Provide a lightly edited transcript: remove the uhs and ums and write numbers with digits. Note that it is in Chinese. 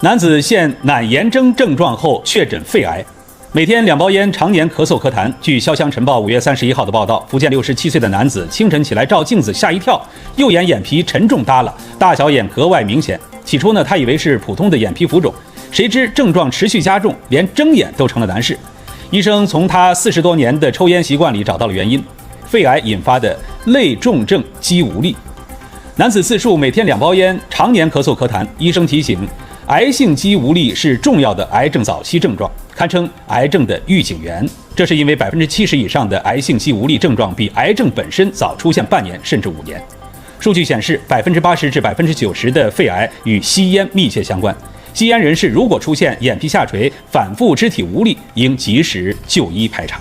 男子现奶炎症症状后确诊肺癌，每天2包烟，常年咳嗽咳痰。据《潇湘晨报》5月31号的报道，福建67岁的男子清晨起来照镜子吓一跳，右眼眼皮沉重耷拉，大小眼格外明显。起初呢，他以为是普通的眼皮浮肿，谁知症状持续加重，连睁眼都成了难事。医生从他40多年的抽烟习惯里找到了原因，肺癌引发的类重症肌无力。男子自述每天2包烟，常年咳嗽咳痰。医生提醒，癌性肌无力是重要的癌症早期症状，堪称癌症的预警源。这是因为70%以上的癌性肌无力症状比癌症本身早出现半年甚至5年。数据显示，80%至90%的肺癌与吸烟密切相关。吸烟人士如果出现眼皮下垂、反复肢体无力，应及时就医排查。